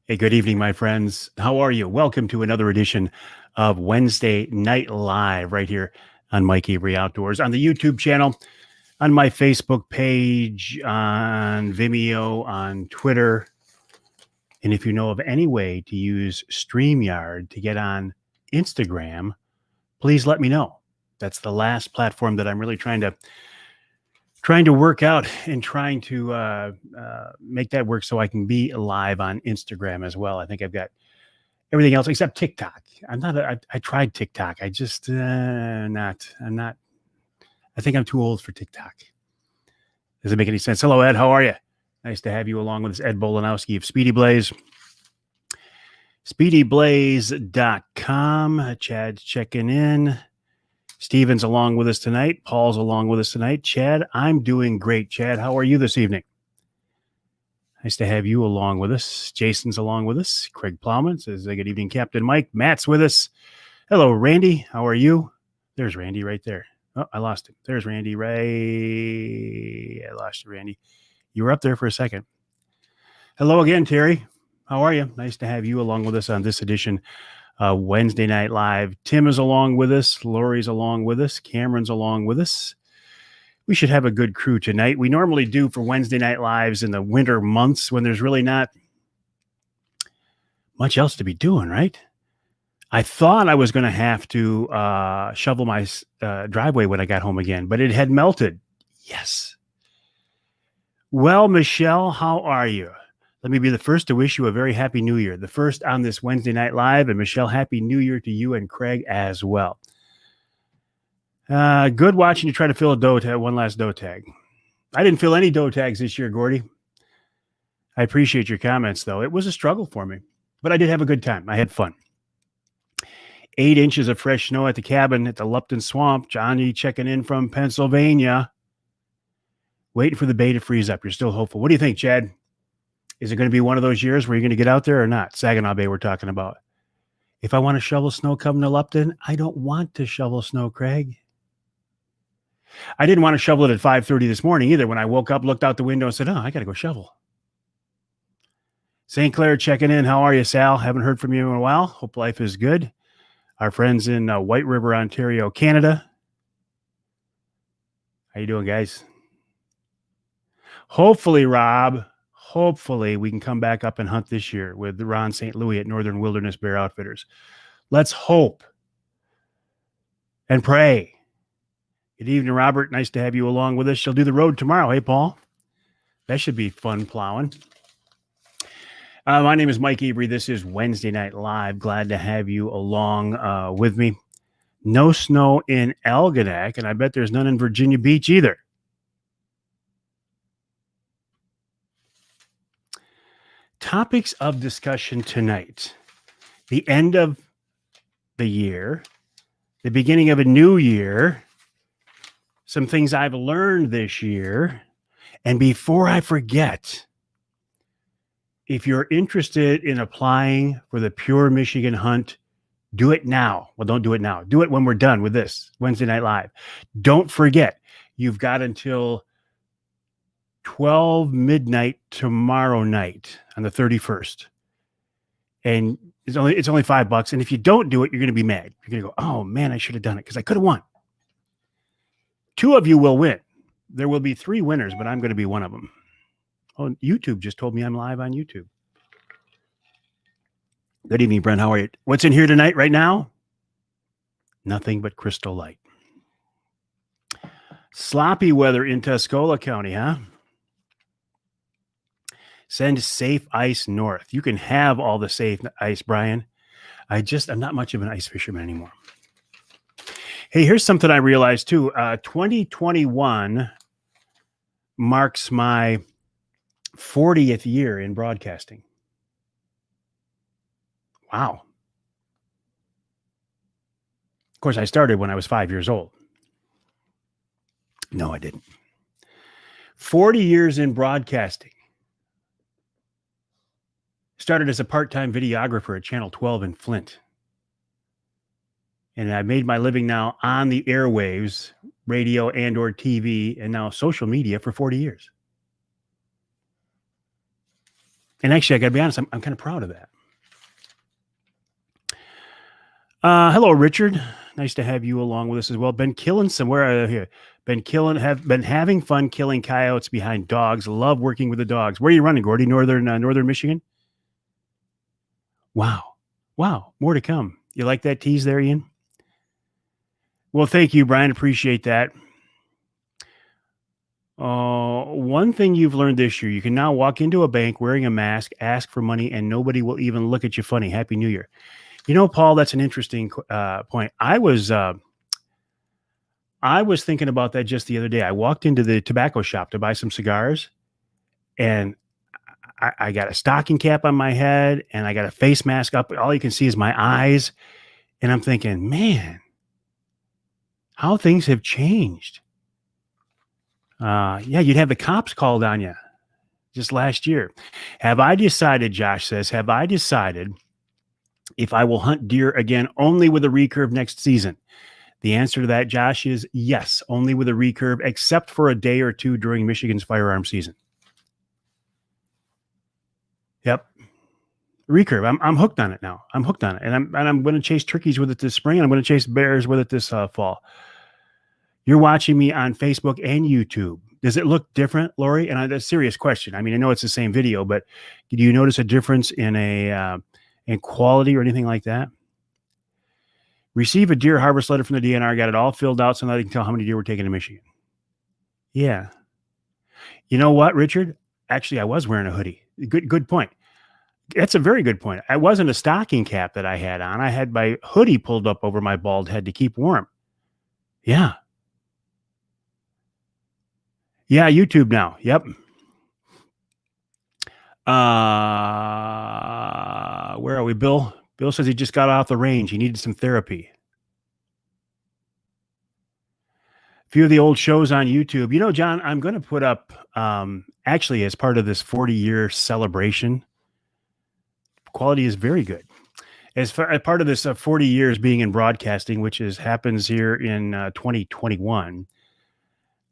Hey, good evening, my friends. How are you? Welcome to another edition of Wednesday Night Live right here on Mike Avery Outdoors, on the YouTube channel, on my Facebook page, on Vimeo, on Twitter. And if you know of any way to use StreamYard to get on Instagram, please let me know. That's the last platform that I'm really trying to work out and trying to make that work so I can be live on Instagram as well. I think I've got everything else except TikTok. I tried TikTok. I just I'm not. I think I'm too old for TikTok. Does it make any sense? Hello, Ed. How are you? Nice to have you along with us, Ed Bolanowski of Speedy Blaze. SpeedyBlaze.com. Chad's checking in. Steven's along with us tonight. Paul's along with us tonight. Chad, I'm doing great. Chad, how are you this evening? Nice to have you along with us. Jason's along with us. Craig Plowman says, good evening, Captain Mike. Matt's with us. Hello, Randy. How are you? There's Randy right there. Oh, I lost him. There's Randy I lost you, Randy. You were up there for a second. Hello again, Terry. How are you? Nice to have you along with us on this edition Wednesday Night Live. Tim is along with us. Lori's along with us. Cameron's along with us. We should have a good crew tonight. We normally do for Wednesday Night Lives in the winter months when there's really not much else to be doing, right? I thought I was going to have to shovel my driveway when I got home again, but it had melted. Yes. Well, Michelle, how are you? Let me be the first to wish you a very happy new year. The first on this Wednesday Night Live. And Michelle, happy new year to you and Craig as well. Good watching you try to fill a doe tag, one last doe tag. I didn't fill any doe tags this year, Gordy. I appreciate your comments, though. It was a struggle for me, but I did have a good time. I had fun. 8 inches of fresh snow at the cabin at the Lupton Swamp. Johnny checking in from Pennsylvania. Waiting for the bay to freeze up. You're still hopeful. What do you think, Chad? Is it going to be one of those years where you're going to get out there or not? Saginaw Bay we're talking about. If I want to shovel snow coming to Lupton, I don't want to shovel snow, Craig. I didn't want to shovel it at 5:30 this morning either. When I woke up, looked out the window and said, I got to go shovel. St. Clair checking in. How are you, Sal? Haven't heard from you in a while. Hope life is good. Our friends in White River, Ontario, Canada. How you doing, guys? Hopefully, Rob, we can come back up and hunt this year with Ron St. Louis at Northern Wilderness Bear Outfitters. Let's hope and pray. Good evening, Robert. Nice to have you along with us. She'll do the road tomorrow. Hey, Paul. That should be fun plowing. My name is Mike Avery. This is Wednesday Night Live. Glad to have you along with me. No snow in Algonac, and I bet there's none in Virginia Beach either. Topics of discussion tonight. The end of the year, the beginning of a new year, some things I've learned this year. And before I forget, if you're interested in applying for the Pure Michigan Hunt, do it now. Well, don't do it now. Do it when we're done with this Wednesday Night Live. Don't forget, you've got until 12 midnight tomorrow night on the 31st. And it's only $5. And if you don't do it, you're going to be mad. You're going to go, oh man, I should have done it because I could have won. 2 of you will win. There will be 3 winners, but I'm going to be one of them. Oh, YouTube just told me I'm live on YouTube. Good evening, Brent. How are you? What's in here tonight right now? Nothing but crystal light. Sloppy weather in Tuscola County, huh? Send safe ice north. You can have all the safe ice, Brian. I'm not much of an ice fisherman anymore. Hey, here's something I realized too. 2021 marks my 40th year in broadcasting. Wow. Of course, I started when I was 5 years old. No, I didn't. 40 years in broadcasting. Started as a part-time videographer at Channel 12 in Flint. And I made my living now on the airwaves, radio and or TV, and now social media for 40 years. And actually, I got to be honest, I'm kind of proud of that. Hello, Richard. Nice to have you along with us as well. Been killing somewhere here. Have been having fun killing coyotes behind dogs. Love working with the dogs. Where are you running, Gordy? Northern Michigan. Wow, wow. More to come. You like that tease there, Ian? Well, thank you, Brian. Appreciate that. One thing you've learned this year: you can now walk into a bank wearing a mask, ask for money, and nobody will even look at you funny. Happy New Year. You know, Paul, that's an interesting point. I was thinking about that just the other day. I walked into the tobacco shop to buy some cigars, and I got a stocking cap on my head, and I got a face mask up. All you can see is my eyes, and I'm thinking, man, how things have changed. Yeah, you'd have the cops called on you just last year. Have I decided, Josh says, have I decided if I will hunt deer again only with a recurve next season? The answer to that, Josh, is yes, only with a recurve, except for a day or two during Michigan's firearm season. Yep. Recurve. I'm hooked on it now. I'm hooked on it. And I'm going to chase turkeys with it this spring. And I'm going to chase bears with it this fall. You're watching me on Facebook and YouTube. Does it look different, Lori? And that's a serious question. I mean, I know it's the same video, but do you notice a difference in in quality or anything like that? Receive a deer harvest letter from the DNR. Got it all filled out so that I can tell how many deer we're taking to Michigan. Yeah. You know what, Richard? Actually, I was wearing a hoodie. Good point. That's a very good point. I wasn't a stocking cap that I had on. I had my hoodie pulled up over my bald head to keep warm. Yeah. Yeah, YouTube now. Yep. Where are we, Bill? Bill says he just got off the range. He needed some therapy. A few of the old shows on YouTube. You know, John, I'm going to put up, actually, as part of this 40-year celebration, quality is very good. As part of this 40 years being in broadcasting, which happens here in 2021,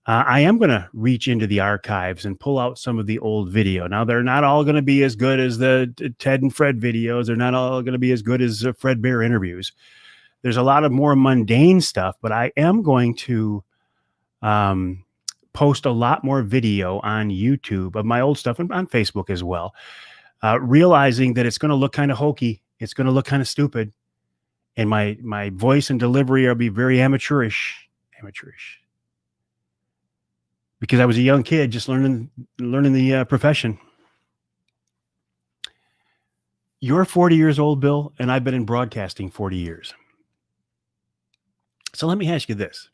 I am going to reach into the archives and pull out some of the old video. Now, they're not all going to be as good as the Ted and Fred videos. They're not all going to be as good as Fred Bear interviews. There's a lot of more mundane stuff, but I am going to post a lot more video on YouTube of my old stuff and on Facebook as well, realizing that it's going to look kind of hokey. It's going to look kind of stupid. And my voice and delivery will be very amateurish. Because I was a young kid just learning the profession. You're 40 years old, Bill, and I've been in broadcasting 40 years. So let me ask you this.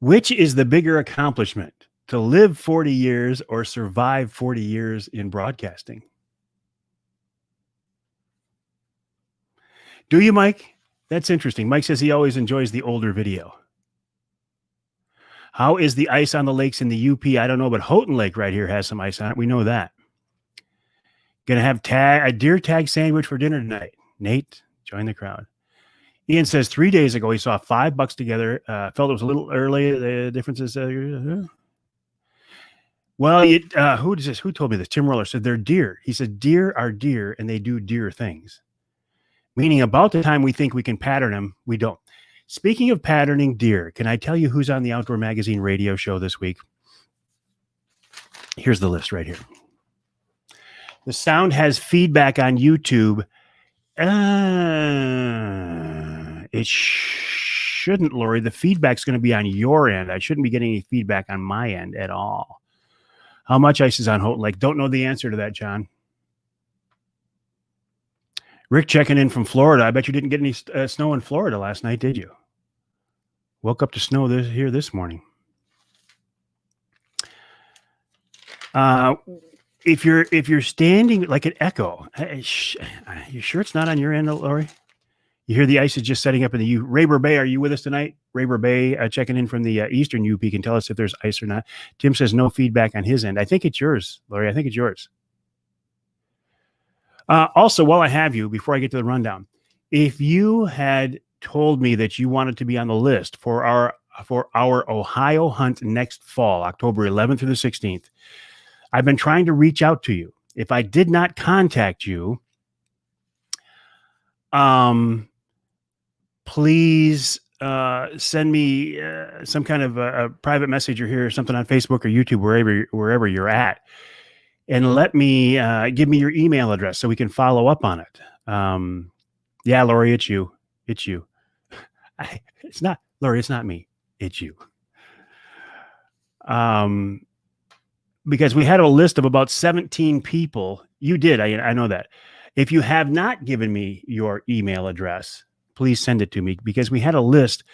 Which is the bigger accomplishment, to live 40 years or survive 40 years in broadcasting? Do you, Mike? That's interesting. Mike says he always enjoys the older video. How is the ice on the lakes in the UP? I don't know, but Houghton Lake right here has some ice on it. We know that. Going to have a deer tag sandwich for dinner tonight. Nate, join the crowd. Ian says 3 days ago he saw 5 bucks together. Felt it was a little early. The differences. Well, who does this? Who told me this? Tim Roller said they're deer. He said deer are deer and they do deer things. Meaning about the time we think we can pattern them, we don't. Speaking of patterning deer, can I tell you who's on the Outdoor Magazine radio show this week? Here's the list right here. The sound has feedback on YouTube. It shouldn't, Lori. The feedback's going to be on your end. I shouldn't be getting any feedback on my end at all. How much ice is on Houghton Lake? Don't know the answer to that, John. Rick checking in from Florida. I bet you didn't get any snow in Florida last night, did you? Woke up to snow here this morning. If you're standing like an echo, you sure it's not on your end, Lori? You hear the ice is just setting up in the U. Rayber Bay, are you with us tonight? Rayber Bay checking in from the eastern UP can tell us if there's ice or not. Tim says no feedback on his end. I think it's yours, Lori. I think it's yours. Also, while I have you, before I get to the rundown, if you had told me that you wanted to be on the list for our Ohio hunt next fall, October 11th through the 16th, I've been trying to reach out to you. If I did not contact you, please send me some kind of a private message or here or something on Facebook or YouTube, wherever you're at, and let me give me your email address so we can follow up on it. Yeah, Lori, it's you. It's you. It's not Lori. It's not me. It's you. Because we had a list of about 17 people. You did. I know that. If you have not given me your email address, please send it to me, because we had a list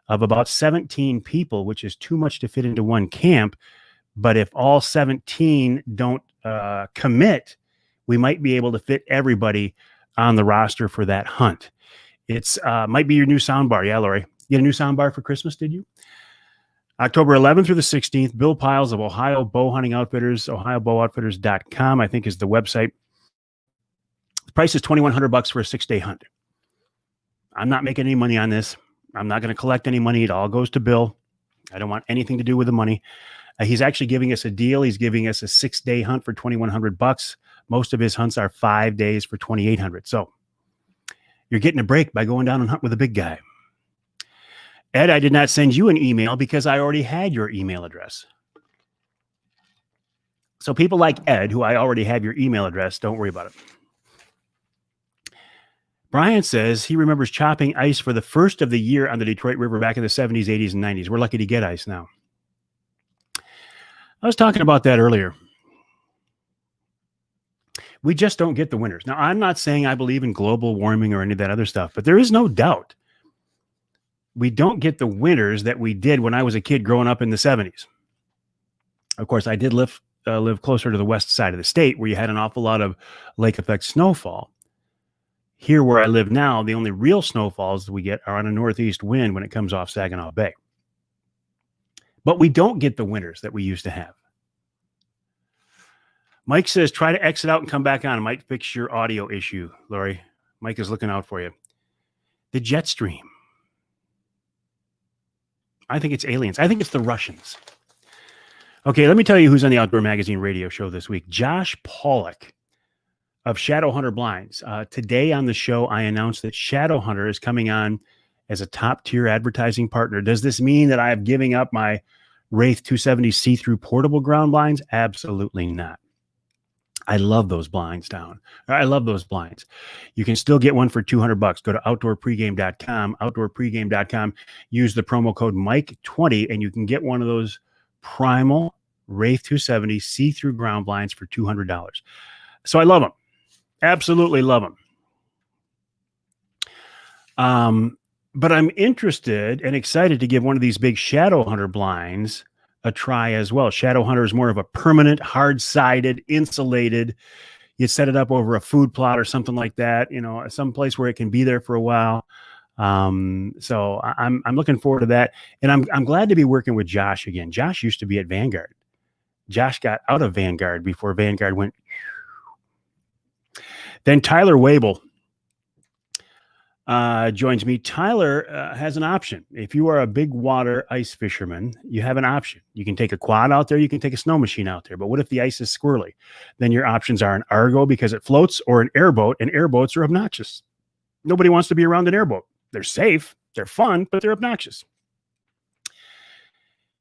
of about 17 people, which is too much to fit into one camp. But if all 17 don't commit, we might be able to fit everybody on the roster for that hunt. It's might be your new soundbar. Yeah, Lori. You get a new soundbar for Christmas, did you? October 11th through the 16th, Bill Piles of Ohio Bow Hunting Outfitters, ohiobowоutfitters.com, I think is the website. The price is $2,100 for a 6-day hunt. I'm not making any money on this. I'm not going to collect any money. It all goes to Bill. I don't want anything to do with the money. He's actually giving us a deal. He's giving us a 6-day hunt for $2,100. Most of his hunts are 5 days for $2,800. So you're getting a break by going down and hunt with a big guy. Ed, I did not send you an email because I already had your email address. So people like Ed, who I already have your email address, don't worry about it. Brian says he remembers chopping ice for the first of the year on the Detroit River back in the 70s, 80s, and 90s. We're lucky to get ice now. I was talking about that earlier. We just don't get the winters. Now, I'm not saying I believe in global warming or any of that other stuff, but there is no doubt we don't get the winters that we did when I was a kid growing up in the 70s. Of course, I did live closer to the west side of the state, where you had an awful lot of lake effect snowfall. Here where I live now, the only real snowfalls that we get are on a northeast wind when it comes off Saginaw Bay. But we don't get the winters that we used to have. Mike says, try to exit out and come back on. It might fix your audio issue, Lori. Mike is looking out for you. The jet stream. I think it's aliens. I think it's the Russians. Okay, let me tell you who's on the Outdoor Magazine radio show this week. Josh Pollock of Shadowhunter Blinds. Today on the show, I announced that Shadowhunter is coming on as a top-tier advertising partner. Does this mean that I am giving up my Wraith 270 see-through portable ground blinds? Absolutely not. I love those blinds down. I love those blinds. You can still get one for $200. Go to outdoorpregame.com, outdoorpregame.com. Use the promo code Mike20, and you can get one of those Primal Wraith 270 see-through ground blinds for $200. So I love them. Absolutely love them. But I'm interested and excited to give one of these big Shadowhunter blinds a try as well. Shadowhunter is more of a permanent, hard-sided, insulated. You set it up over a food plot or something like that, some place where it can be there for a while. So I'm looking forward to that. And I'm glad to be working with Josh again. Josh used to be at Vanguard. Josh got out of Vanguard before Vanguard went. Then Tyler Wabel joins me. Tyler has an option. If you are a big water ice fisherman, you have an option. You can take a quad out there. You can take a snow machine out there. But what if the ice is squirrely? Then your options are an Argo because it floats, or an airboat, and airboats are obnoxious. Nobody wants to be around an airboat. They're safe, they're fun, but they're obnoxious.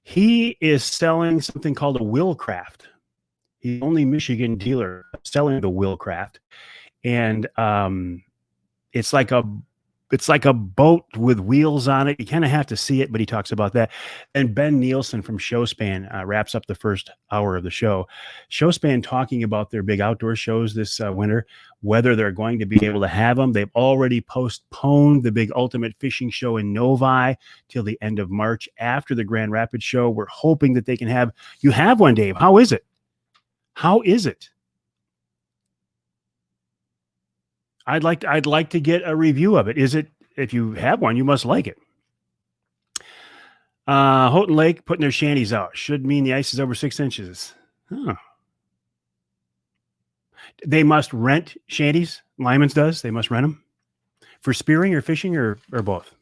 He is selling something called a Willcraft. He's the only Michigan dealer selling the Willcraft. And it's like a boat with wheels on it. You kind of have to see it, but he talks about that. And Ben Nielsen from Showspan wraps up the first hour of the show. Showspan talking about their big outdoor shows this winter, whether they're going to be able to have them. They've already postponed the big Ultimate Fishing Show in Novi till the end of March after the Grand Rapids show. We're hoping that they can have you have one, Dave. How is it? How is it? I'd like to get a review of it. Is it, if you have one, you must like it. Houghton Lake putting their shanties out. Should mean the ice is over 6 inches. Huh. They must rent shanties. Lyman's does. They must rent them for spearing or fishing or both.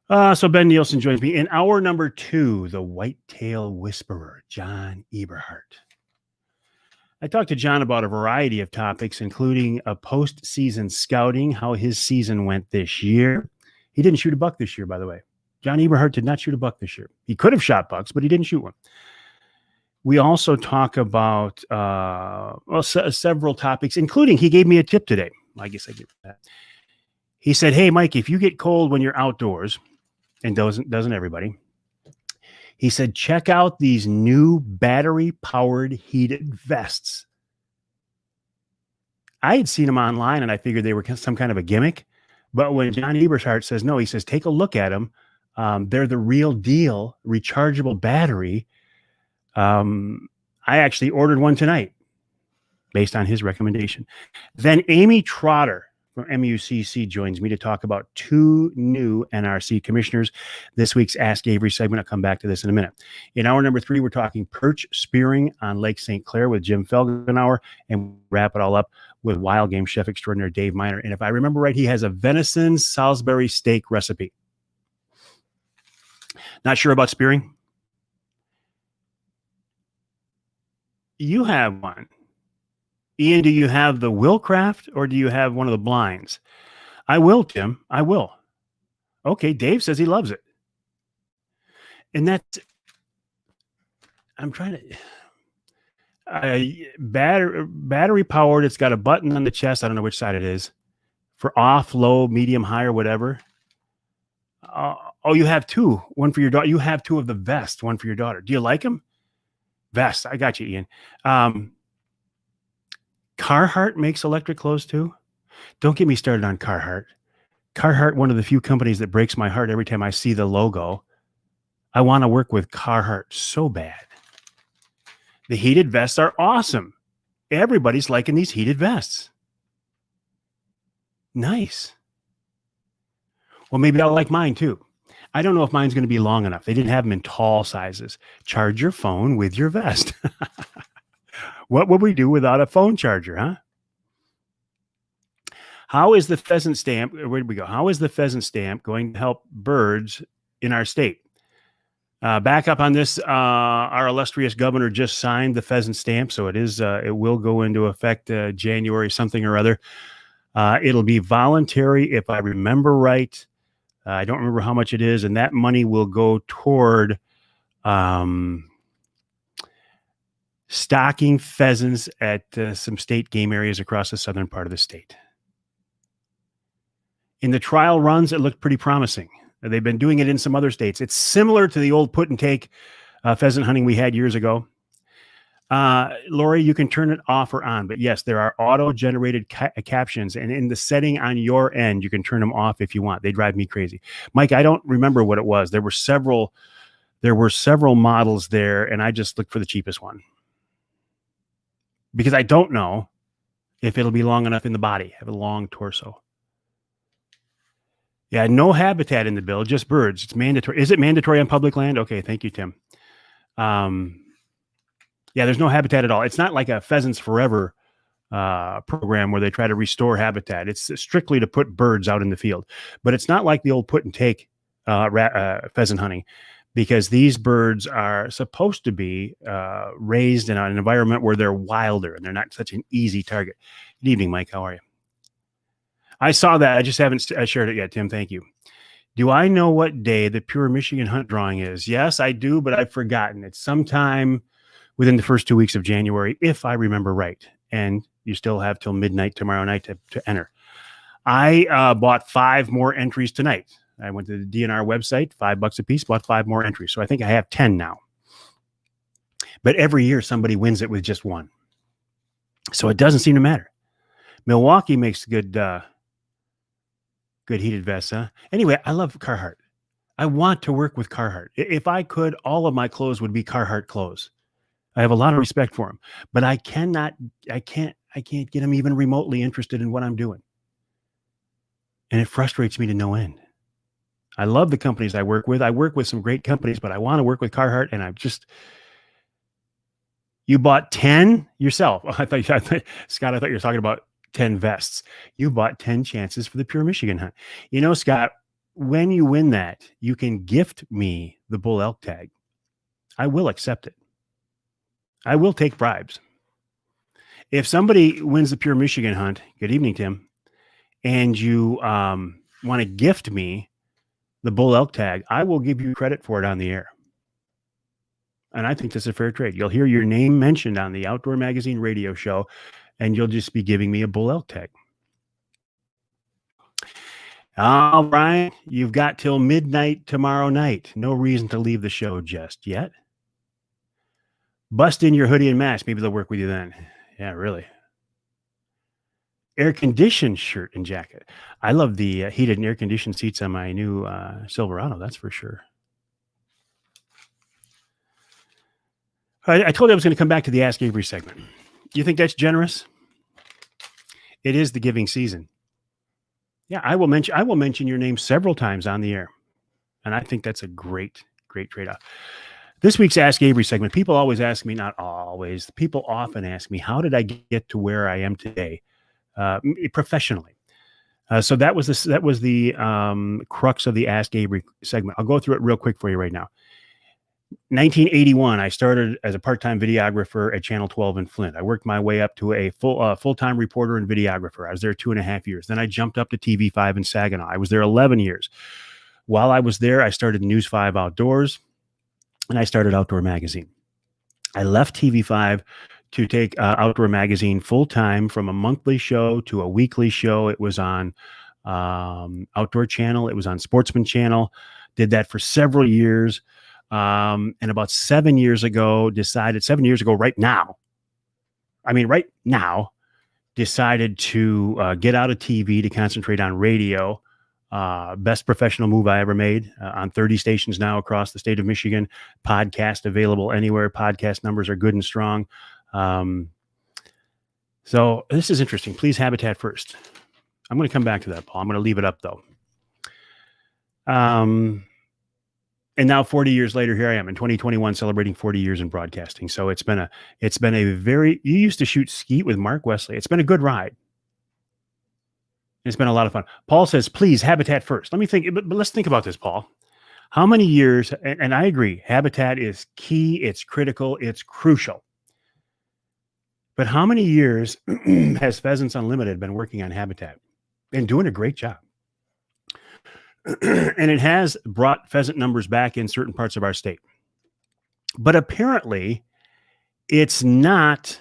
So Ben Nielsen joins me in hour number 2, the Whitetail Whisperer, John Eberhardt. I talked to John about a variety of topics, including a postseason scouting, how his season went this year. He didn't shoot a buck this year, by the way. John Eberhardt did not shoot a buck this year. He could have shot bucks, but he didn't shoot one. We also talk about several topics, including he gave me a tip today. I guess I give that. He said, "Hey, Mike, if you get cold when you're outdoors, and doesn't everybody?" He said, "Check out these new battery-powered heated vests." I had seen them online, and I figured they were some kind of a gimmick. But when John Eberhardt says no, he says, "Take a look at them. They're the real deal, rechargeable battery." I actually ordered one tonight based on his recommendation. Then Amy Trotter from MUCC joins me to talk about two new NRC commissioners. This week's Ask Avery segment. I'll come back to this in a minute. In hour number 3, we're talking perch spearing on Lake St. Clair with Jim Felgenauer, and wrap it all up with wild game chef extraordinaire Dave Miner. And if I remember right, he has a venison Salisbury steak recipe. Not sure about spearing? You have one. Ian, do you have the Willcraft or do you have one of the blinds? I will, Tim. I will. Okay, Dave says he loves it. And that's, I'm trying to, battery powered. It's got a button on the chest. I don't know which side it is. For off, low, medium, high, or whatever. Oh, you have two. One for your daughter. You have two of the vest. One for your daughter. Do you like them? Vest. I got you, Ian. Carhartt makes electric clothes too. Don't get me started on Carhartt. Carhartt, one of the few companies that breaks my heart every time I see the logo. I want to work with Carhartt so bad. The heated vests are awesome. Everybody's liking these heated vests. Nice. Well, maybe I'll like mine too. I don't know if mine's going to be long enough. They didn't have them in tall sizes. Charge your phone with your vest. What would we do without a phone charger, huh? How is the pheasant stamp? Where did we go? How is the pheasant stamp going to help birds in our state? Back up on this, our illustrious governor just signed the pheasant stamp, so it will go into effect January something or other. It'll be voluntary, if I remember right. I don't remember how much it is, and that money will go toward stocking pheasants at some state game areas across the southern part of the state. In the trial runs, it looked pretty promising. They've been doing it in some other states. It's similar to the old put and take pheasant hunting we had years ago. Lori, you can turn it off or on, but yes, there are auto-generated captions, and in the setting on your end, you can turn them off if you want. They drive me crazy. Mike, I don't remember what it was. There were several models there, and I just looked for the cheapest one because I don't know if it'll be long enough in the body, have a long torso. Yeah, no habitat in the bill, just birds. It's mandatory. Is it mandatory on public land? Okay, thank you, Tim. Yeah, there's no habitat at all. It's not like a Pheasants Forever program where they try to restore habitat. It's strictly to put birds out in the field. But it's not like the old put and take pheasant hunting, because these birds are supposed to be raised in an environment where they're wilder and they're not such an easy target. Good evening, Mike. How are you? I saw that. I just haven't shared it yet, Tim. Thank you. Do I know what day the Pure Michigan Hunt Drawing is? Yes, I do, but I've forgotten. It's sometime within the first 2 weeks of January, if I remember right. And you still have till midnight tomorrow night to enter. I bought 5 more entries tonight. I went to the DNR website, $5 a piece, bought 5 more entries. So I think I have 10 now. But every year somebody wins it with just one. So it doesn't seem to matter. Milwaukee makes good heated vests, huh? Anyway, I love Carhartt. I want to work with Carhartt. If I could, all of my clothes would be Carhartt clothes. I have a lot of respect for them, but I can't get them even remotely interested in what I'm doing. And it frustrates me to no end. I love the companies I work with. I work with some great companies, but I want to work with Carhartt, and you bought 10 yourself. Scott, I thought you were talking about 10 vests. You bought 10 chances for the Pure Michigan Hunt. You know, Scott, when you win that, you can gift me the bull elk tag. I will accept it. I will take bribes. If somebody wins the Pure Michigan hunt, good evening, Tim, and you want to gift me the bull elk tag, I will give you credit for it on the air. And I think that's a fair trade. You'll hear your name mentioned on the Outdoor Magazine radio show, and you'll just be giving me a bull elk tag. All right. You've got till midnight tomorrow night. No reason to leave the show just yet. Bust in your hoodie and mask. Maybe they'll work with you then. Yeah, really. Air-conditioned shirt and jacket. I love the heated and air-conditioned seats on my new Silverado. That's for sure. I told you I was going to come back to the Ask Avery segment. You think that's generous? It is the giving season. Yeah, I will mention your name several times on the air. And I think that's a great trade-off. This week's Ask Avery segment, people always ask me, not always, people often ask me, how did I get to where I am today professionally? So that was the crux of the Ask Avery segment. I'll go through it real quick for you right now. 1981, I started as a part-time videographer at Channel 12 in Flint. I worked my way up to a full-time reporter and videographer. I was there 2.5 years. Then I jumped up to TV5 in Saginaw. I was there 11 years. While I was there, I started News 5 Outdoors, and I started Outdoor Magazine. I left TV5 to take Outdoor Magazine full-time, from a monthly show to a weekly show. It was on Outdoor Channel. It was on Sportsman Channel. Did that for several years. And about 7 years ago, right now, decided to get out of TV to concentrate on radio. Best professional move I ever made, on 30 stations now across the state of Michigan. Podcast available anywhere. Podcast numbers are good and strong. So this is interesting. Please, habitat first. I'm going to come back to that, Paul. I'm going to leave it up though. And now 40 years later, here I am in 2021 celebrating 40 years in broadcasting. So it's been a very, you used to shoot skeet with Mark Wesley. It's been a good ride. It's been a lot of fun. Paul says, please, habitat first. Let me think, but let's think about this, Paul. How many years, and I agree, habitat is key, it's critical, it's crucial. But how many years has Pheasants Unlimited been working on habitat and doing a great job? And it has brought pheasant numbers back in certain parts of our state. But apparently, it's not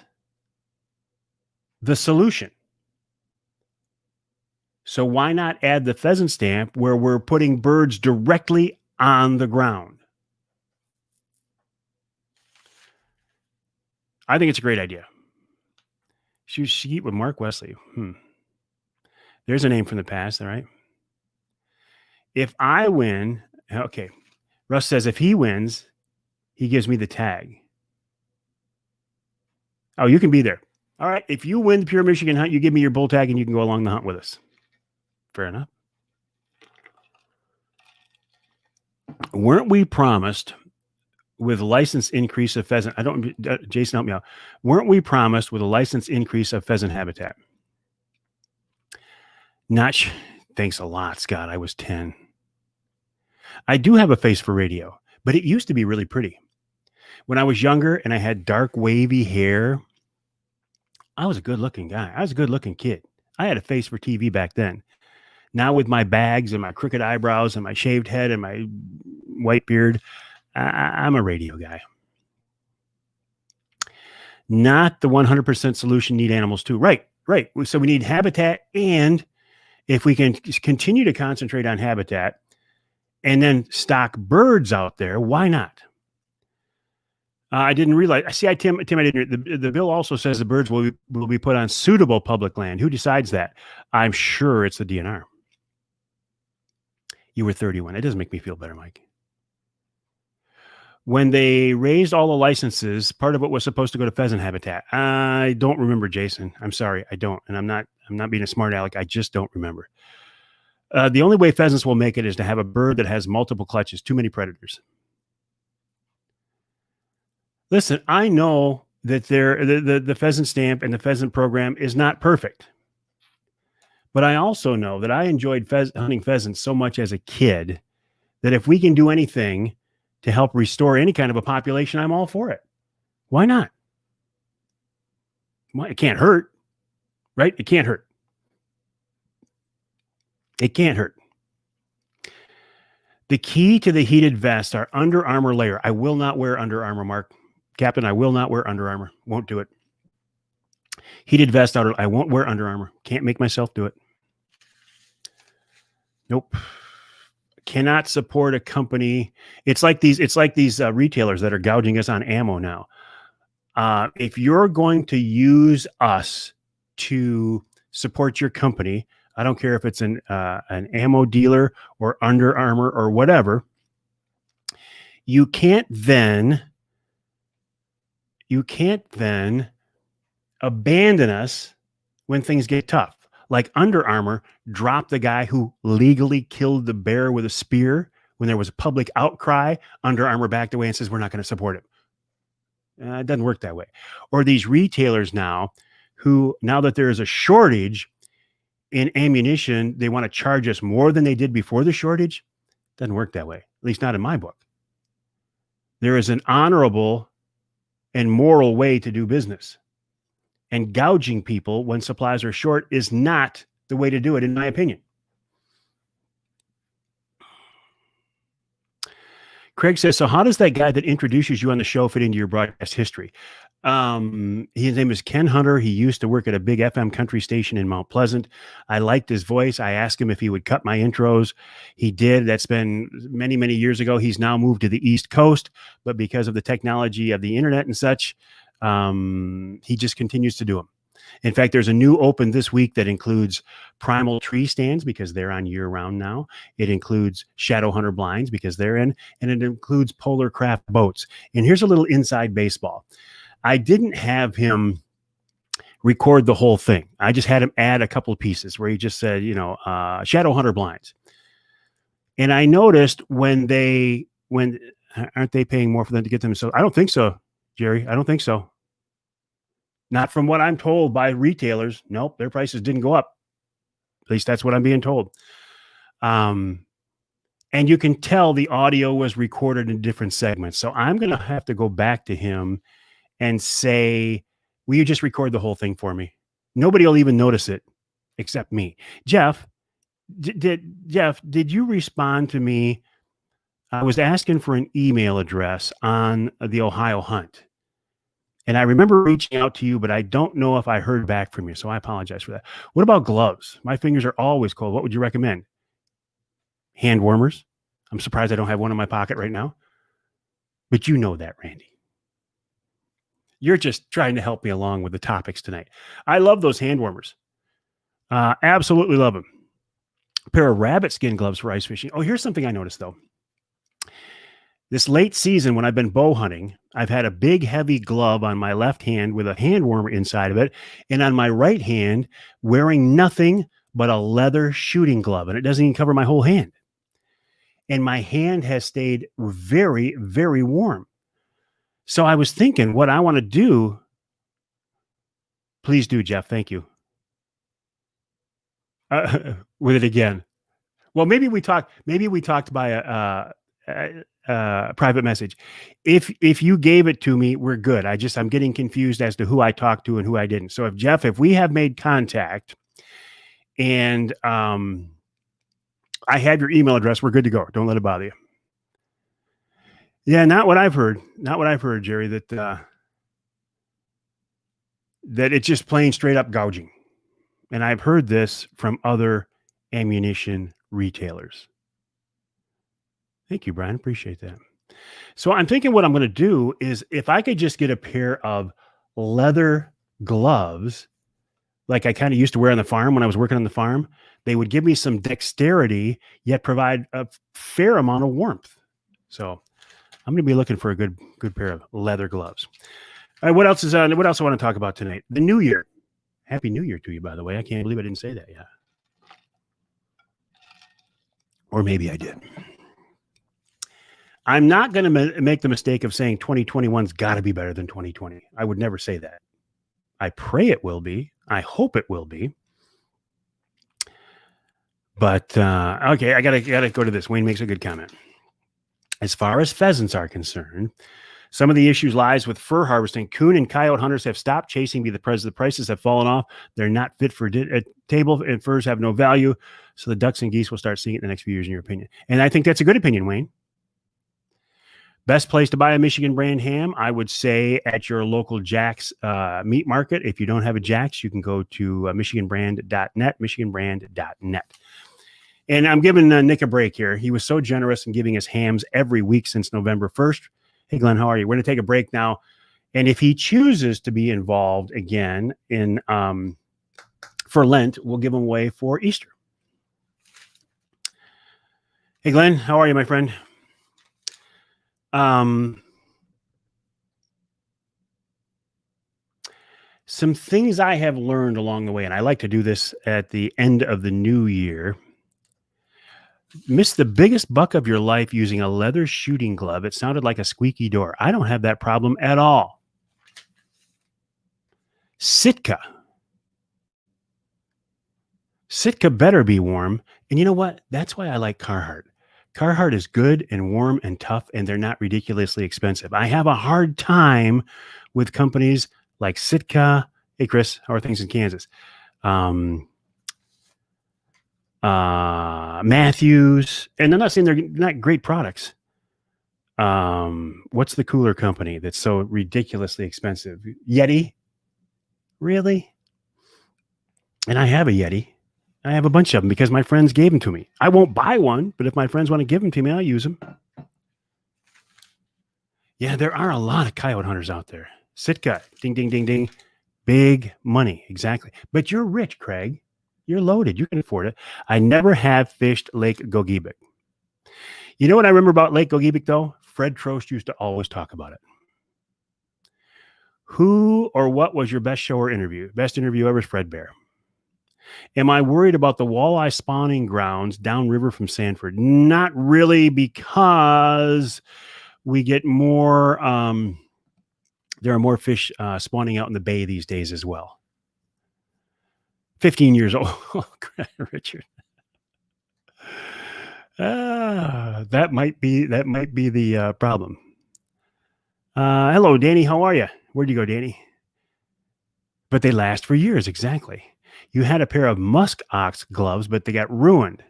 the solution. So why not add the pheasant stamp where we're putting birds directly on the ground? I think it's a great idea. Shoot skeet with Mark Wesley. There's a name from the past, all right? If I win, okay, Russ says if he wins, he gives me the tag. Oh, you can be there. All right, if you win the Pure Michigan hunt, you give me your bull tag and you can go along the hunt with us. Fair enough. Weren't we promised with license increase of pheasant? Jason, help me out. Weren't we promised with a license increase of pheasant habitat? Thanks a lot, Scott. I was 10. I do have a face for radio, but it used to be really pretty. When I was younger and I had dark, wavy hair, I was a good-looking guy. I was a good-looking kid. I had a face for TV back then. Now with my bags and my crooked eyebrows and my shaved head and my white beard, I'm a radio guy. Not the 100% solution, need animals too. Right. So we need habitat, and if we can continue to concentrate on habitat and then stock birds out there, why not? I didn't realize. Tim, I didn't. The bill also says the birds will be put on suitable public land. Who decides that? I'm sure it's the DNR. You were 31. It doesn't make me feel better, Mike. When they raised all the licenses, part of it was supposed to go to pheasant habitat. I don't remember, Jason. I'm sorry, I don't, and I'm not being a smart aleck. I just don't remember. The only way pheasants will make it is to have a bird that has multiple clutches. Too many predators. Listen, I know that the pheasant stamp and the pheasant program is not perfect. But I also know that I enjoyed hunting pheasants so much as a kid that if we can do anything to help restore any kind of a population, I'm all for it. Why not? It can't hurt, right? It can't hurt. It can't hurt. The key to the heated vest are Under Armour layer. I will not wear Under Armour, Mark. Captain, I will not wear Under Armour. Won't do it. Heated vest outer. I won't wear Under Armour. Can't make myself do it. Nope. Cannot support a company. It's like these retailers that are gouging us on ammo now. If you're going to use us to support your company, I don't care if it's an ammo dealer or Under Armour or whatever, you can't then abandon us when things get tough. Like Under Armour dropped the guy who legally killed the bear with a spear when there was a public outcry. Under Armour backed away and says, we're not going to support it. It doesn't work that way. Or these retailers now who, now that there is a shortage in ammunition, they want to charge us more than they did before the shortage. Doesn't work that way, at least not in my book. There is an honorable and moral way to do business. And gouging people when supplies are short is not the way to do it, in my opinion. Craig says, so how does that guy that introduces you on the show fit into your broadcast history? His name is Ken Hunter. He used to work at a big FM country station in Mount Pleasant. I liked his voice. I asked him if he would cut my intros. He did. That's been many, many years ago. He's now moved to the East Coast, but because of the technology of the internet and such, he just continues to do them. In fact, there's a new open this week that includes Primal Tree Stands because they're on year round now. It includes Shadow Hunter Blinds because they're in, and it includes Polar Craft Boats. And here's a little inside baseball. I didn't have him record the whole thing. I just had him add a couple of pieces where he just said, Shadow Hunter Blinds. And I noticed when aren't they paying more for them to get them? So I don't think so, Jerry. I don't think so. Not from what I'm told by retailers. Nope, their prices didn't go up. At least that's what I'm being told. And you can tell the audio was recorded in different segments. So I'm going to have to go back to him and say, will you just record the whole thing for me? Nobody will even notice it except me. Jeff, did you respond to me? I was asking for an email address on the Ohio Hunt. And I remember reaching out to you, but I don't know if I heard back from you. So I apologize for that. What about gloves? My fingers are always cold. What would you recommend? Hand warmers? I'm surprised I don't have one in my pocket right now. But you know that, Randy. You're just trying to help me along with the topics tonight. I love those hand warmers. Absolutely love them. A pair of rabbit skin gloves for ice fishing. Oh, here's something I noticed, though. This late season, when I've been bow hunting, I've had a big, heavy glove on my left hand with a hand warmer inside of it. And on my right hand, wearing nothing but a leather shooting glove. And it doesn't even cover my whole hand. And my hand has stayed very, very warm. So I was thinking what I want to do. Please do, Jeff. Thank you. With it again. Well, maybe we talked by a private message. If you gave it to me, we're good. I'm getting confused as to who I talked to and who I didn't. So if we have made contact and I have your email address, we're good to go. Don't let it bother you. Yeah, not what I've heard, Jerry, that it's just plain straight up gouging. And I've heard this from other ammunition retailers. Thank you, Brian. Appreciate that. So I'm thinking what I'm going to do is if I could just get a pair of leather gloves, like I kind of used to wear on the farm when I was working on the farm, they would give me some dexterity, yet provide a fair amount of warmth. So I'm going to be looking for a good pair of leather gloves. All right, what else I want to talk about tonight? The New Year. Happy New Year to you, by the way. I can't believe I didn't say that yet. Or maybe I did. I'm not going to make the mistake of saying 2021's got to be better than 2020. I would never say that. I pray it will be. I hope it will be. But, okay, I gotta go to this. Wayne makes a good comment. As far as pheasants are concerned, Some of the issues lies with fur harvesting. Coon and coyote hunters have stopped chasing because the prices have fallen off. They're not fit for a table, and furs have no value. So the ducks and geese will start seeing it in the next few years, in your opinion. And I think that's a good opinion, Wayne. Best place to buy a Michigan brand ham, I would say at your local Jack's meat market. If you don't have a Jack's, you can go to michiganbrand.net, michiganbrand.net. And I'm giving Nick a break here. He was so generous in giving us hams every week since November 1st. Hey, Glenn, how are you? We're going to take a break now. And if he chooses to be involved again in for Lent, we'll give him away for Easter. Hey, Glenn, how are you, my friend? Some things I have learned along the way, and I like to do this at the end of the new year. Missed the biggest buck of your life using a leather shooting glove. It sounded like a squeaky door. I don't have that problem at all. Sitka. Sitka better be warm. And you know what? That's why I like Carhartt. Carhartt is good and warm and tough, and they're not ridiculously expensive. I have a hard time with companies like Sitka. Hey, Chris, how are things in Kansas? Matthews, and I'm not saying they're not great products. What's the cooler company that's so ridiculously expensive? Yeti? Really? And I have a Yeti. I have a bunch of them because my friends gave them to me. I won't buy one, but if my friends want to give them to me, I'll use them. Yeah, there are a lot of coyote hunters out there. Sitka, ding, ding, ding, ding. Big money, exactly. But you're rich, Craig. You're loaded. You can afford it. I never have fished Lake Gogebic. You know what I remember about Lake Gogebic, though? Fred Trost used to always talk about it. Who or what was your best show or interview? Best interview ever is Fred Bear. Am I worried about the walleye spawning grounds downriver from Sanford? Not really, because we get more, there are more fish spawning out in the bay these days as well. 15 years old. Oh, Richard. That might be the problem. Hello, Danny. How are you? Where'd you go, Danny? But they last for years. Exactly. You had a pair of musk ox gloves, but they got ruined.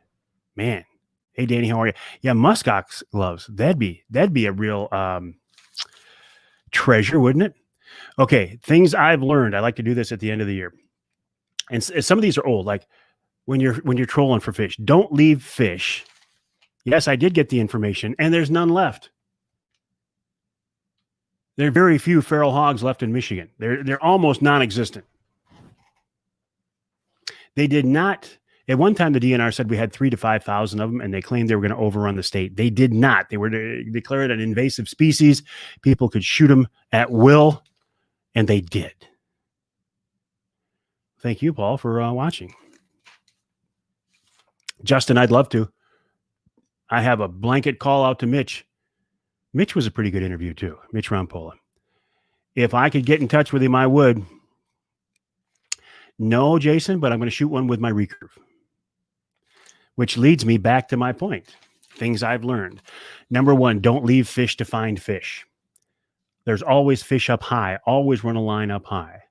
Man. Hey, Danny, how are you? Yeah, musk ox gloves. That'd be a real treasure, wouldn't it? Okay, things I've learned. I like to do this at the end of the year. And some of these are old, like when you're trolling for fish, don't leave fish. Yes, I did get the information, and there's none left. There are very few feral hogs left in Michigan. They're almost non-existent. They did not. At one time, the DNR said we had 3,000 to 5,000 of them, and they claimed they were going to overrun the state. They did not. They were declared an invasive species. People could shoot them at will, and they did. Thank you, Paul, for watching. Justin, I'd love to. I have a blanket call out to Mitch. Mitch was a pretty good interview, too. Mitch Rampola. If I could get in touch with him, I would. No, Jason, but I'm going to shoot one with my recurve. Which leads me back to my point. Things I've learned. Number one, don't leave fish to find fish. There's always fish up high. Always run a line up high.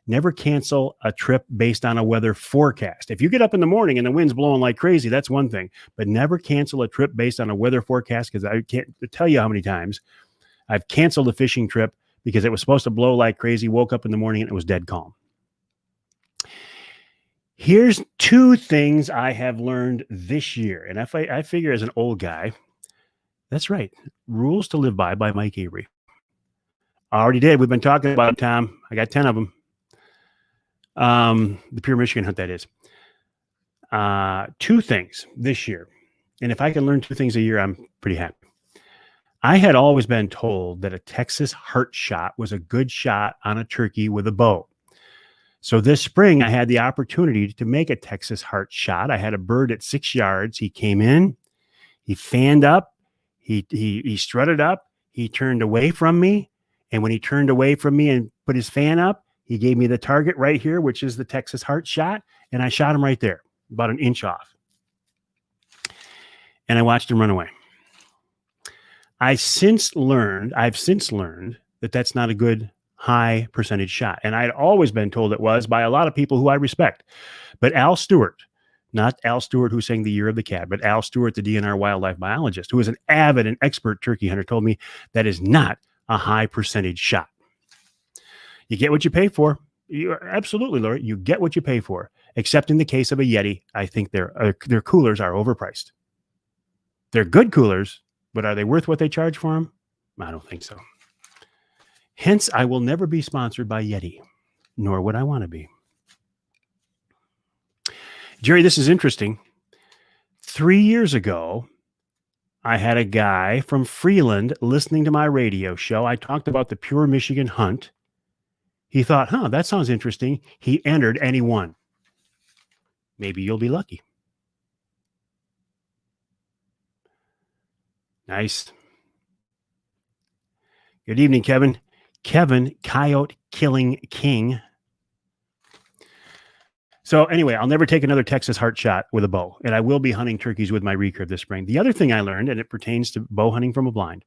Never cancel a trip based on a weather forecast. If you get up in the morning and the wind's blowing like crazy, that's one thing. But never cancel a trip based on a weather forecast, because I can't tell you how many times I've canceled a fishing trip because it was supposed to blow like crazy, woke up in the morning and it was dead calm. Here's two things I have learned this year. And I figure as an old guy, that's right. Rules to Live by Mike Avery. I already did. We've been talking about it, Tom. I got 10 of them. The Pure Michigan Hunt, that is. Two things this year. And if I can learn two things a year, I'm pretty happy. I had always been told that a Texas heart shot was a good shot on a turkey with a bow. So this spring, I had the opportunity to make a Texas heart shot. I had a bird at 6 yards. He came in, he fanned up, he strutted up, he turned away from me. And when he turned away from me and put his fan up, he gave me the target right here, which is the Texas heart shot. And I shot him right there, about an inch off. And I watched him run away. I've since learned that that's not a good high percentage shot. And I'd always been told it was by a lot of people who I respect. But Al Stewart, not Al Stewart who sang The Year of the Cat, but Al Stewart, the DNR wildlife biologist, who is an avid and expert turkey hunter, told me that is not a high percentage shot. You get what you pay for. Absolutely, Laura. You get what you pay for. Except in the case of a Yeti, I think their coolers are overpriced. They're good coolers, but are they worth what they charge for them? I don't think so. Hence, I will never be sponsored by Yeti, nor would I want to be. Jerry, this is interesting. 3 years ago, I had a guy from Freeland listening to my radio show. I talked about the Pure Michigan hunt. He thought, that sounds interesting. He entered and he won. Maybe you'll be lucky. Nice. Good evening, Kevin. Kevin, Coyote Killing King. So anyway, I'll never take another Texas heart shot with a bow, and I will be hunting turkeys with my recurve this spring. The other thing I learned, and it pertains to bow hunting from a blind,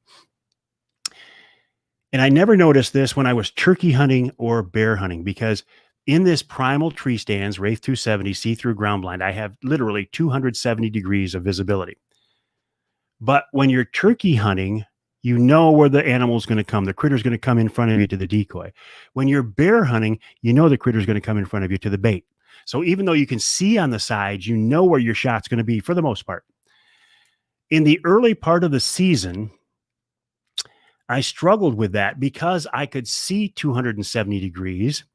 and I never noticed this when I was turkey hunting or bear hunting, because in this primal tree stands, Wraith 270 see-through ground blind, I have literally 270 degrees of visibility. But when you're turkey hunting, you know where the animal's going to come. The critter's going to come in front of you to the decoy. When you're bear hunting, you know the critter's going to come in front of you to the bait. So even though you can see on the sides, you know where your shot's going to be for the most part. In the early part of the season, I struggled with that because I could see 270 degrees.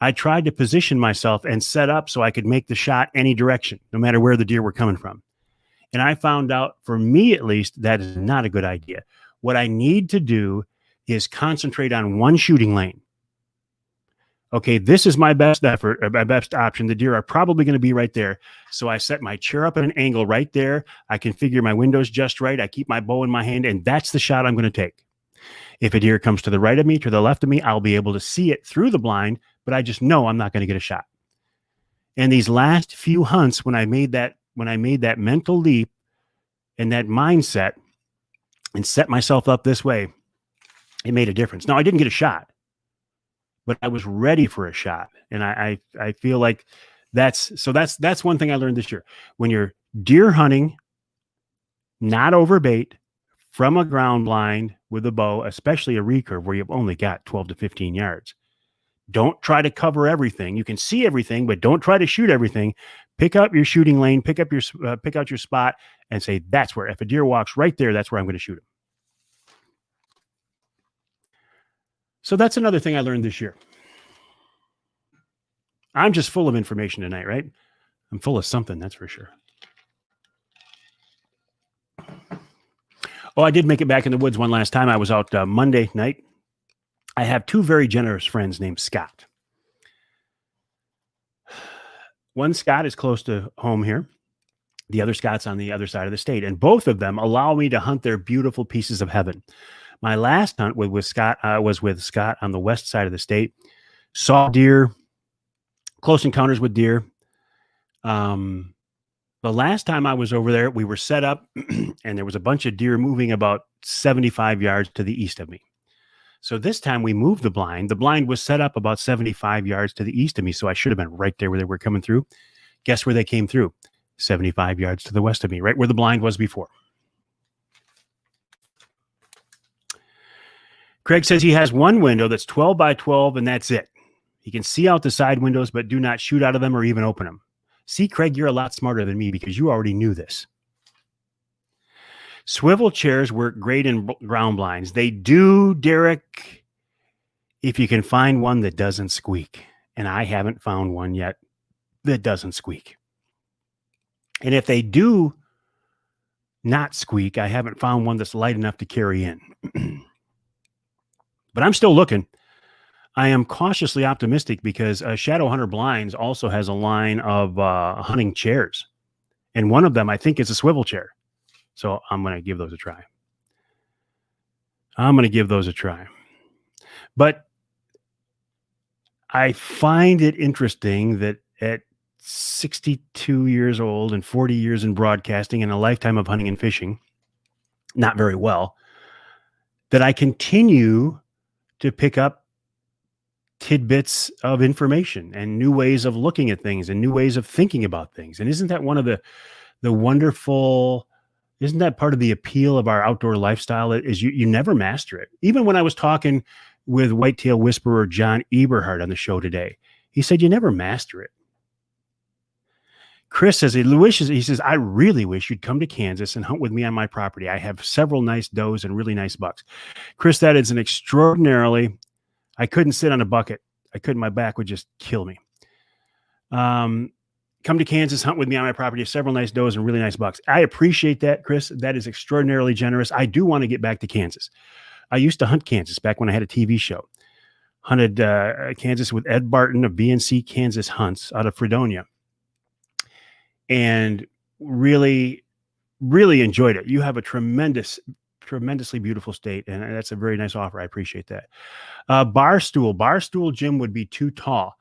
I tried to position myself and set up so I could make the shot any direction, no matter where the deer were coming from. And I found out, for me at least, that is not a good idea. What I need to do is concentrate on one shooting lane. Okay, this is my best effort, or my best option. The deer are probably going to be right there. So I set my chair up at an angle right there. I configure my windows just right. I keep my bow in my hand, and that's the shot I'm going to take. If a deer comes to the right of me, to the left of me, I'll be able to see it through the blind, but I just know I'm not going to get a shot. And these last few hunts, when I made that mental leap and that mindset and set myself up this way, it made a difference. Now, I didn't get a shot, but I was ready for a shot. And I feel like that's one thing I learned this year. When you're deer hunting, not over bait, from a ground blind with a bow, especially a recurve where you've only got 12 to 15 yards. Don't try to cover everything. You can see everything, but don't try to shoot everything. Pick up your shooting lane, pick out your spot, and say, that's where, if a deer walks right there, that's where I'm going to shoot him. So that's another thing I learned this year. I'm just full of information tonight, right? I'm full of something, that's for sure. Oh, I did make it back in the woods one last time. I was out Monday night. I have two very generous friends named Scott. One Scott is close to home here. The other Scott's on the other side of the state. And both of them allow me to hunt their beautiful pieces of heaven. My last hunt with Scott was with Scott on the west side of the state. Saw deer, close encounters with deer. The last time I was over there, we were set up and there was a bunch of deer moving about 75 yards to the east of me. So this time we moved the blind. The blind was set up about 75 yards to the east of me. So I should have been right there where they were coming through. Guess where they came through? 75 yards to the west of me, right where the blind was before. Craig says he has one window that's 12 by 12 and that's it. He can see out the side windows, but do not shoot out of them or even open them. See, Craig, you're a lot smarter than me because you already knew this. Swivel chairs work great in ground blinds. They do, Derek, if you can find one that doesn't squeak. And I haven't found one yet that doesn't squeak. And if they do not squeak, I haven't found one that's light enough to carry in. But I'm still looking. I am cautiously optimistic because Shadow Hunter Blinds also has a line of hunting chairs. And one of them, I think, is a swivel chair. So I'm going to give those a try. But I find it interesting that at 62 years old and 40 years in broadcasting and a lifetime of hunting and fishing, not very well, that I continue to pick up tidbits of information and new ways of looking at things and new ways of thinking about things. And isn't that one of the wonderful, isn't that part of the appeal of our outdoor lifestyle is you never master it. Even when I was talking with whitetail whisperer John Eberhard on the show today, he said you never master it. Chris says he says, I really wish you'd come to Kansas and hunt with me on my property. I have several nice does and really nice bucks. Chris, that is an extraordinarily, I couldn't sit on a bucket. I couldn't, my back would just kill me. Come to Kansas, hunt with me on my property. Several nice does and really nice bucks. I appreciate that, Chris. That is extraordinarily generous. I do want to get back to Kansas. I used to hunt Kansas back when I had a TV show. Hunted Kansas with Ed Barton of BNC Kansas Hunts out of Fredonia. And really, really enjoyed it. You have a tremendously beautiful state, and that's a very nice offer. I appreciate that. Barstool gym would be too tall.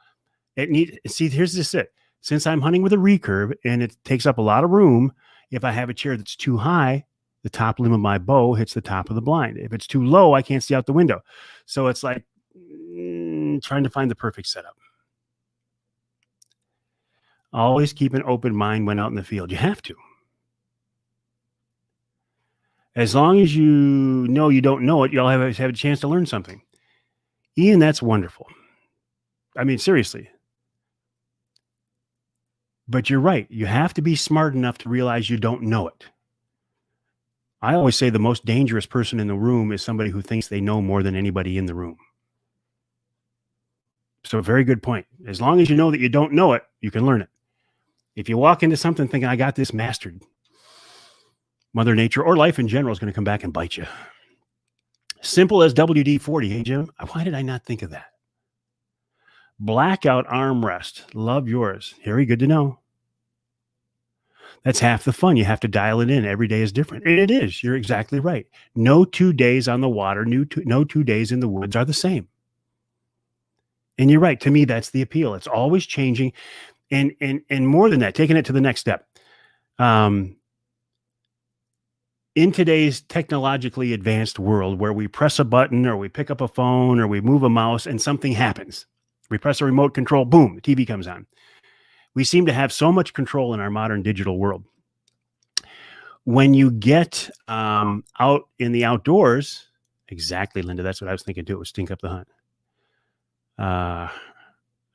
Here's it. Since I'm hunting with a recurve and it takes up a lot of room, if I have a chair that's too high, the top limb of my bow hits the top of the blind. If it's too low, I can't see out the window. So it's like trying to find the perfect setup. Always keep an open mind when out in the field. You have to. As long as you know you don't know it, you'll have a chance to learn something. Ian, that's wonderful. I mean, seriously. But you're right. You have to be smart enough to realize you don't know it. I always say the most dangerous person in the room is somebody who thinks they know more than anybody in the room. So very good point. As long as you know that you don't know it, you can learn it. If you walk into something thinking, I got this mastered, Mother Nature or life in general is going to come back and bite you. Simple as WD-40. Hey, Jim, why did I not think of that? Blackout armrest. Love yours. Harry, good to know. That's half the fun. You have to dial it in. Every day is different. And it is. You're exactly right. No 2 days on the water, no 2 days in the woods are the same. And you're right. To me, that's the appeal. It's always changing. And more than that, taking it to the next step. In today's technologically advanced world where we press a button or we pick up a phone or we move a mouse and something happens, we press a remote control, boom, the TV comes on. We seem to have so much control in our modern digital world. When you get out in the outdoors, exactly, Linda, that's what I was thinking too. It would stink up the hunt. There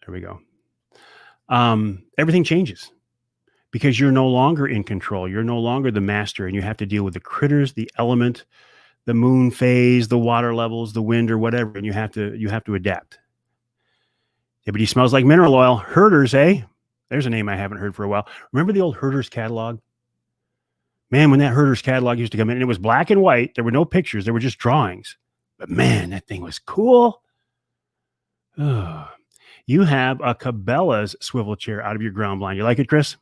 we go. Everything changes because you're no longer in control. You're no longer the master, and you have to deal with the critters, the element, the moon phase, the water levels, the wind, or whatever, and you have to adapt. Everybody smells like mineral oil. Herders, eh? There's a name I haven't heard for a while. Remember the old Herders catalog? Man, when that Herders catalog used to come in, and it was black and white. There were no pictures. There were just drawings. But man, that thing was cool. Oh. You have a Cabela's swivel chair out of your ground blind. You like it, Chris?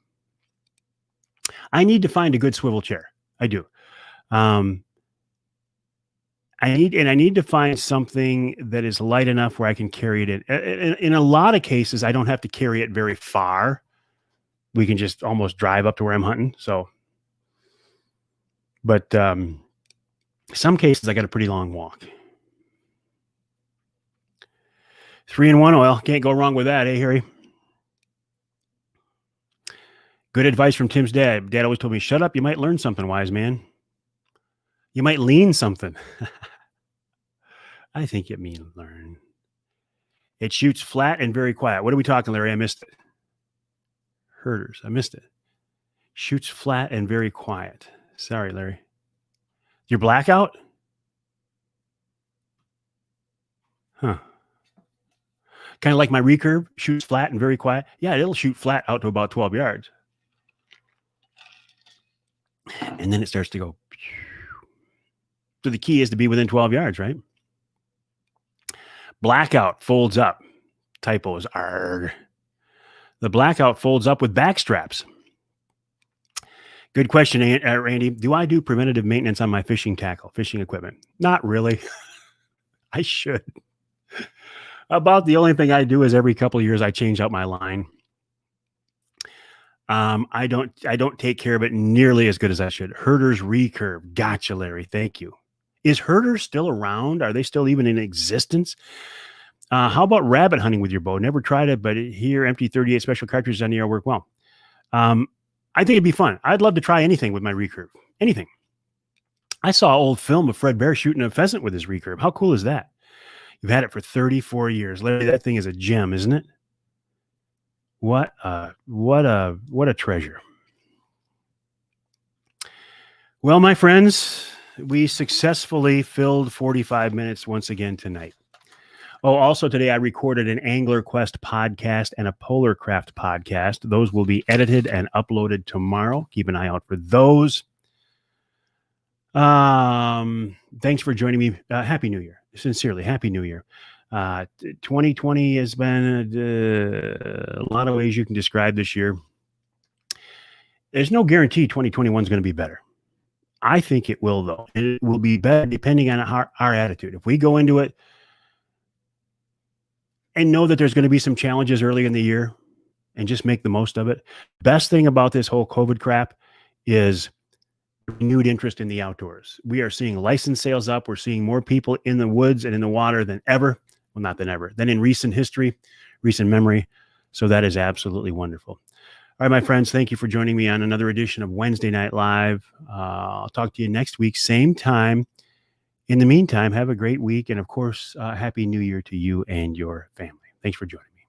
I need to find a good swivel chair. I do. I need to find something that is light enough where I can carry it in a lot of cases, I don't have to carry it very far. We can just almost drive up to where I'm hunting. So, but some cases I got a pretty long walk. 3-in-1 oil. Can't go wrong with that, eh, Harry? Good advice from Tim's dad. Dad always told me, shut up. You might learn something, wise man. You might lean something. I think you mean learn. It shoots flat and very quiet. What are we talking, Larry? I missed it. Herders. I missed it. Shoots flat and very quiet. Sorry, Larry. Your blackout? Huh. Kind of like my recurve, shoots flat and very quiet. Yeah, it'll shoot flat out to about 12 yards. And then it starts to go. So the key is to be within 12 yards, right? Blackout folds up. Typos. Arg. The blackout folds up with back straps. Good question, Randy. Do I do preventative maintenance on my fishing tackle, fishing equipment? Not really. I should. About the only thing I do is every couple of years I change out my line. I don't take care of it nearly as good as I should. Herders recurve. Gotcha, Larry. Thank you. Is herder still around? Are they still even in existence? How about rabbit hunting with your bow? Never tried it, but here, empty 38 special cartridges on the air work well. I think it'd be fun. I'd love to try anything with my recurve. Anything. I saw an old film of Fred Bear shooting a pheasant with his recurve. How cool is that? You've had it for 34 years. Larry, that thing is a gem, isn't it? What a treasure. Well, my friends, we successfully filled 45 minutes once again tonight. Oh, also today I recorded an Angler Quest podcast and a Polar Craft podcast. Those will be edited and uploaded tomorrow. Keep an eye out for those. Thanks for joining me. Happy New Year. Sincerely, Happy New Year. 2020 has been a lot of ways you can describe this year. There's no guarantee 2021 is going to be better. I think it will, though. It will be better depending on our attitude. If we go into it and know that there's going to be some challenges early in the year and just make the most of it. Best thing about this whole COVID crap is renewed interest in the outdoors. We are seeing license sales up. We're seeing more people in the woods and in the water than ever. Well, not than ever, than in recent history, recent memory. So that is absolutely wonderful. All right, my friends, thank you for joining me on another edition of Wednesday Night Live. I'll talk to you next week, same time. In the meantime, have a great week. And of course, Happy New Year to you and your family. Thanks for joining.